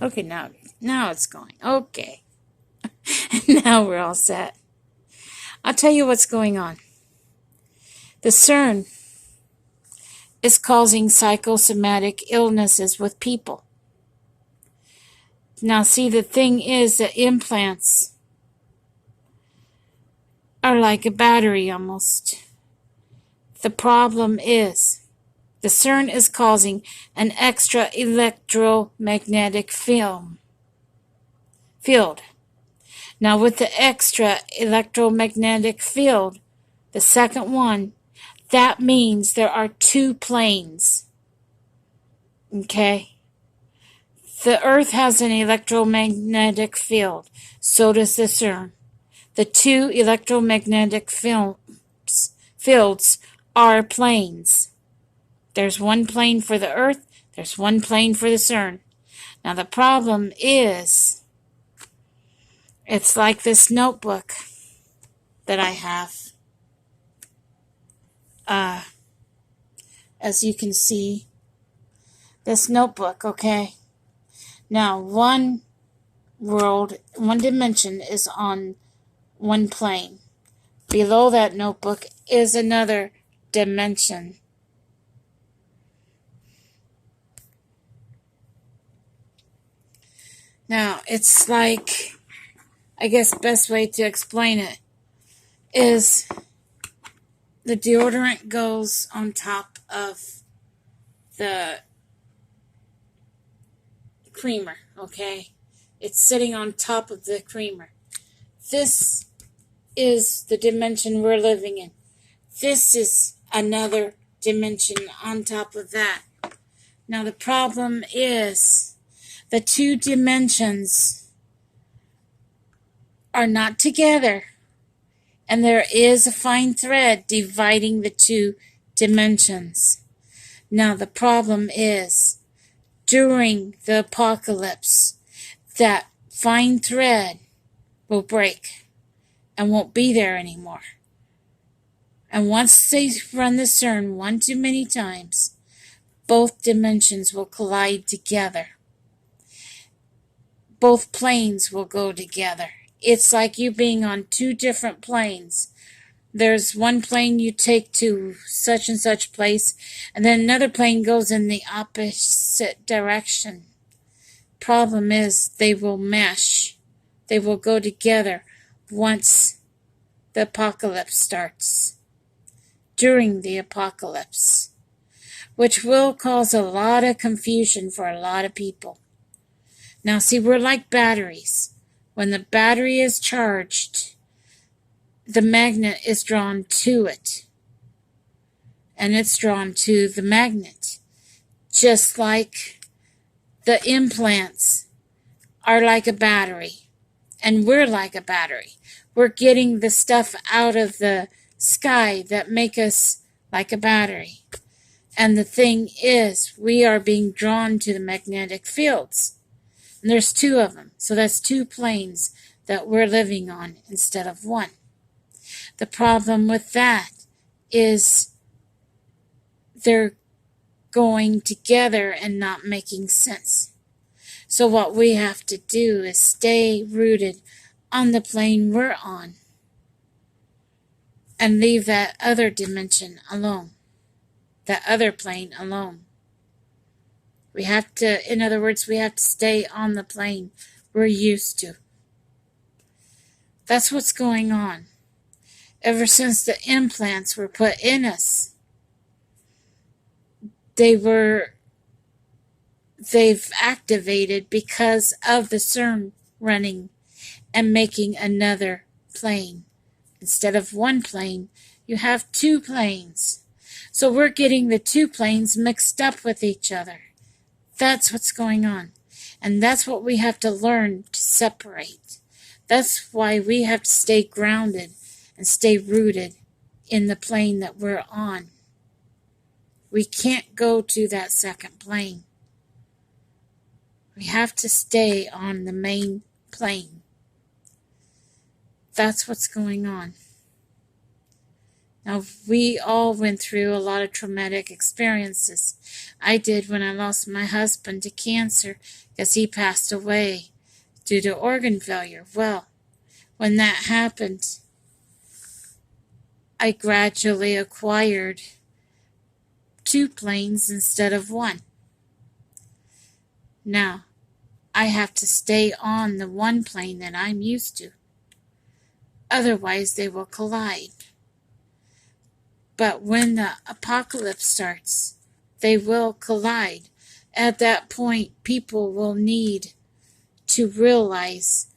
Okay, now it's going. Okay. Now we're all set. I'll tell you what's going on. The CERN is causing psychosomatic illnesses with people. Now, see, the thing is that implants are like a battery almost. The problem is the CERN is causing an extra electromagnetic field. Now, with the extra electromagnetic field, the second one, that means there are two planes. Okay? The Earth has an electromagnetic field. So does the CERN. The two electromagnetic fields are planes. There's one plane for the Earth. There's one plane for the CERN. Now the problem is, it's like this notebook that I have. As you can see, this notebook, okay? Now, one dimension is on one plane. Below that notebook is another dimension. Now, it's like, I guess best way to explain it is the deodorant goes on top of the creamer, okay? It's sitting on top of the creamer. This is the dimension we're living in. This is another dimension on top of that. Now the problem is the two dimensions are not together, and there is a fine thread dividing the two dimensions. Now the problem is, during the apocalypse, that fine thread will break and won't be there anymore. And once they run the CERN one too many times, both dimensions will collide together. Both planes will go together. It's like you being on two different planes. There's one plane you take to such and such place, and then another plane goes in the opposite direction. Problem is, they will mesh. They will go together once the apocalypse starts. During the apocalypse. Which will cause a lot of confusion for a lot of people. Now, see, we're like batteries. When the battery is charged, the magnet is drawn to it. And it's drawn to the magnet. Just like the implants are like a battery. And we're like a battery. We're getting the stuff out of the sky that make us like a battery. And the thing is, we are being drawn to the magnetic fields. And there's two of them. So that's two planes that we're living on instead of one. The problem with that is they're going together and not making sense. So what we have to do is stay rooted on the plane we're on and leave that other dimension alone, that other plane alone. We have to, in other words, we have to stay on the plane we're used to. That's what's going on. Ever since the implants were put in us, they've activated because of the CERN running and making another plane. Instead of one plane, you have two planes. So we're getting the two planes mixed up with each other. That's what's going on. And that's what we have to learn to separate. That's why we have to stay grounded and stay rooted in the plane that we're on. We can't go to that second plane. We have to stay on the main plane. That's what's going on. Now, we all went through a lot of traumatic experiences. I did when I lost my husband to cancer because he passed away due to organ failure. Well, when that happened, I gradually acquired 2 planes instead of 1. Now, I have to stay on the 1 plane that I'm used to. Otherwise, they will collide. But when the apocalypse starts, they will collide. At that point, people will need to realize